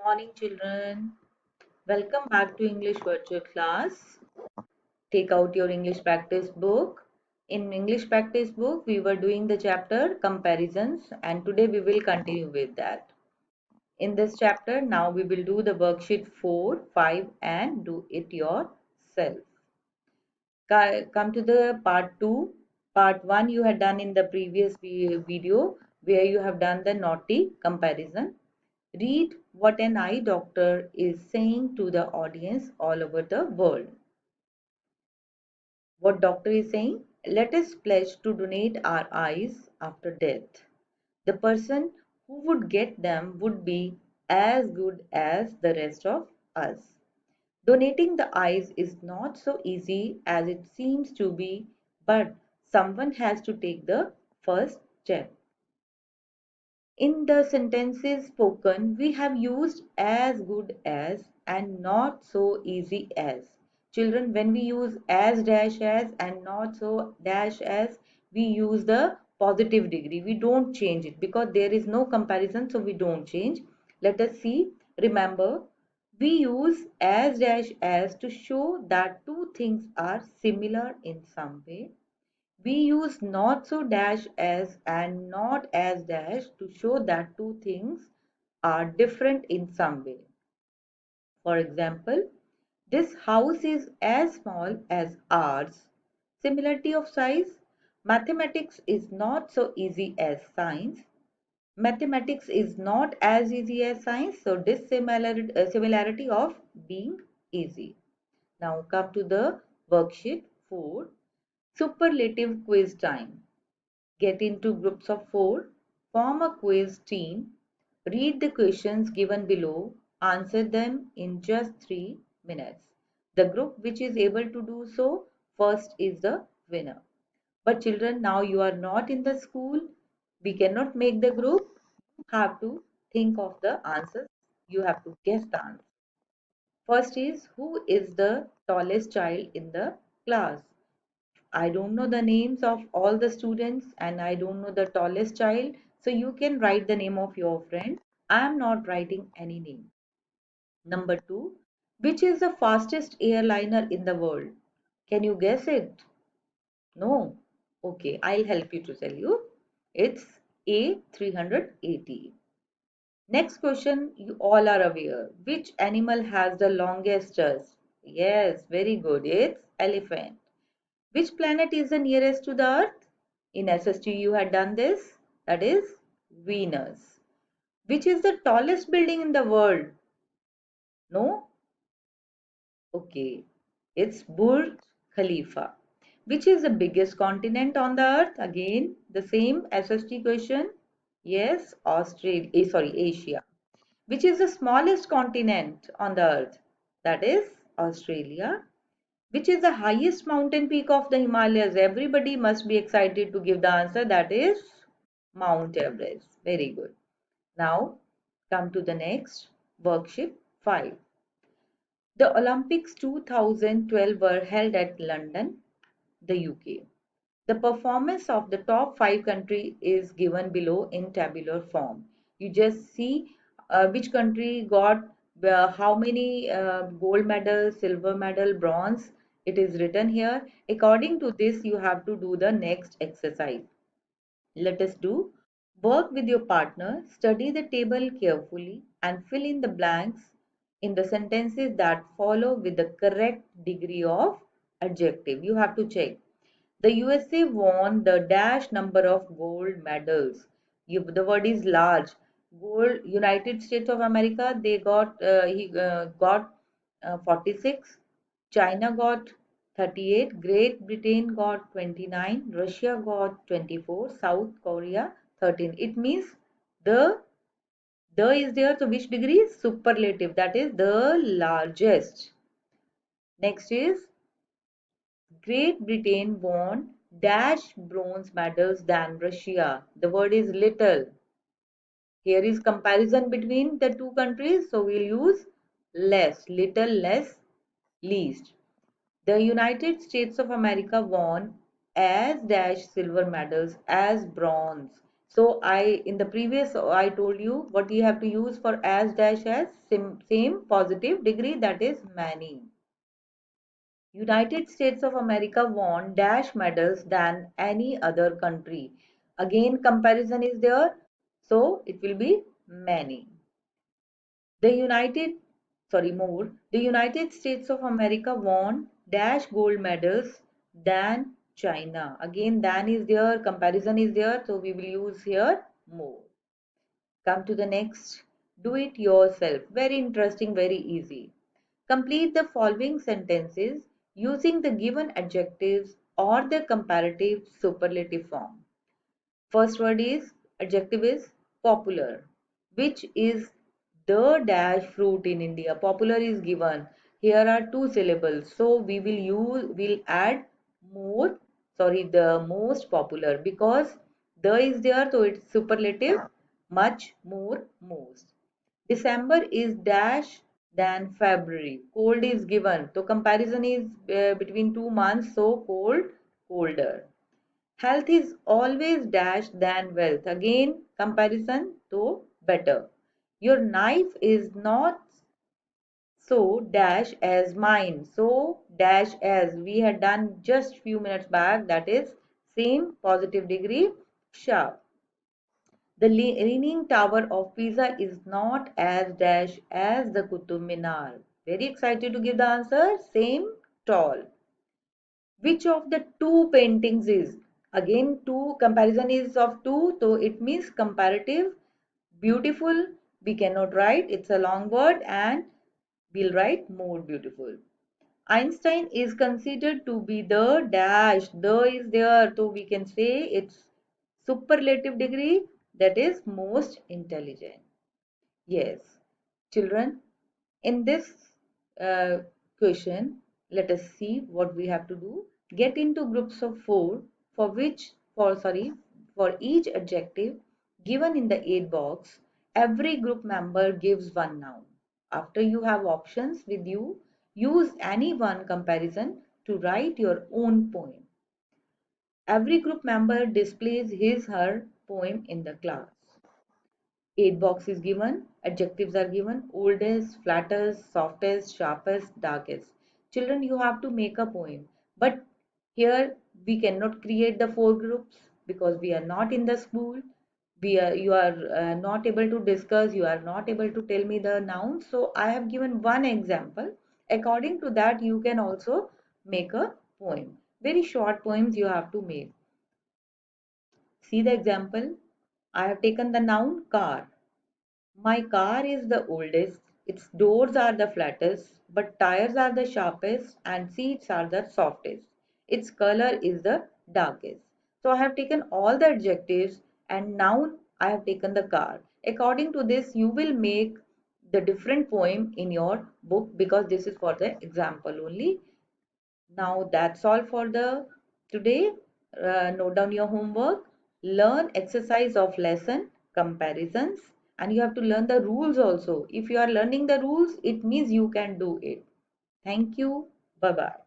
morning, children. Welcome back to English Virtual Class. Take out your English practice book. In English practice book, we were doing the chapter comparisons, and today we will continue with that. In this chapter, now we will do the worksheet 4, 5, and do it yourself. Come to the part 2. Part 1 you had done in the previous video where you have done the naughty comparison. Read what an eye doctor is saying to the audience all over the world. What doctor is saying? Let us pledge to donate our eyes after death. The person who would get them would be as good as the rest of us. Donating the eyes is not so easy as it seems to be, but someone has to take the first step. In the sentences spoken, we have used as good as and not so easy as. Children, when we use as dash as and not so dash as, we use the positive degree. We don't change it because there is no comparison, so we don't change. Let us see. Remember, we use as dash as to show that two things are similar in some way. We use not so dash as and not as dash to show that two things are different in some way. For example, this house is as small as ours. Similarity of size. Mathematics is not so easy as science. Mathematics is not as easy as science, so dissimilarity of being easy. Now come to the worksheet 4. Superlative quiz time. Get into groups of 4, form a quiz team, read the questions given below, answer them in just 3 minutes. The group which is able to do so first is the winner. But children, now you are not in the school. We cannot make the group. You have to think of the answers. You have to guess the answer. First is, who is the tallest child in the class? I don't know the names of all the students and I don't know the tallest child. So you can write the name of your friend. I am not writing any name. Number 2. Which is the fastest airliner in the world? Can you guess it? No? Okay, I'll help you to tell you. It's A380. Next question, you all are aware. Which animal has the longest tusk? Yes, very good. It's elephant. Which planet is the nearest to the Earth? In SST you had done this. That is Venus. Which is the tallest building in the world? No? Okay. It's Burj Khalifa. Which is the biggest continent on the Earth? Again, the same SST question. Yes, Asia. Which is the smallest continent on the Earth? That is Australia. Which is the highest mountain peak of the Himalayas? Everybody must be excited to give the answer. That is Mount Everest. Very good. Now, come to the next worksheet 5. The Olympics 2012 were held at London, the UK. The performance of the top 5 countries is given below in tabular form. You just see which country got how many gold medal, silver medal, bronze. It is written here. According to this, you have to do the next exercise. Let us do. Work with your partner, study the table carefully, and fill in the blanks in the sentences that follow with the correct degree of adjective. You have to check. The USA won the dash number of gold medals. The word is large. Gold. United States of America, they got he got 46. China got 38. Great Britain got 29. Russia got 24. South Korea 13. It means the the is there. So which degree? Superlative. That is the largest. Next is Great Britain won dash bronze medals than Russia. The word is little. Here is comparison between the two countries. So we'll use less, little, less, least. The United States of America won as dash silver medals as bronze. So in the previous I told you what you have to use for as dash as same positive degree, that is many. United States of America won dash medals than any other country. Again comparison is there, so it will be many. The United States of America won dash gold medals than China. Again, than is there, comparison is there, so we will use here more. Come to the next. Do it yourself. Very interesting, very easy. Complete the following sentences using the given adjectives or the comparative superlative form. First word is adjective is popular, which is the dash fruit in India. Popular is given. Here are two syllables, so we'll add more. Sorry, the most popular, because the is there, so it's superlative. Much, more, most. December is dash than February. Cold is given, so comparison is between 2 months, so cold, colder. Health is always dash than wealth. Again, comparison to better. Your knife is not so dash as mine. So dash as we had done just few minutes back. That is same positive degree sharp. The leaning tower of Pisa is not as dash as the Qutub Minar. Very excited to give the answer. Same tall. Which of the two paintings is? Again, two comparison is of two, so it means comparative. Beautiful, we cannot write, it's a long word, and we'll write more beautiful. Einstein is considered to be the dash. The is there, so we can say it's superlative degree, that is most intelligent. Yes, children, in this uh, question, let us see what we have to do. Get into groups of four for each adjective given in the aid box. Every group member gives one noun. After you have options with you, use any one comparison to write your own poem. Every group member displays his/her poem in the class. Aid box is given, adjectives are given, oldest, flattest, softest, sharpest, darkest. Children, you have to make a poem. But here we cannot create the four groups because we are not in the school. You are not able to discuss, you are not able to tell me the nouns. So I have given one example. According to that, you can also make a poem. Very short poems you have to make. See the example. I have taken the noun car. My car is the oldest, its doors are the flattest, but tires are the sharpest and seats are the softest. Its color is the darkest. So I have taken all the adjectives and noun I have taken the car. According to this, you will make the different poem in your book because this is for the example only. Now that's all for the today. Note down your homework. Learn exercise of lesson, comparisons, and you have to learn the rules also. If you are learning the rules, it means you can do it. Thank you. Bye bye.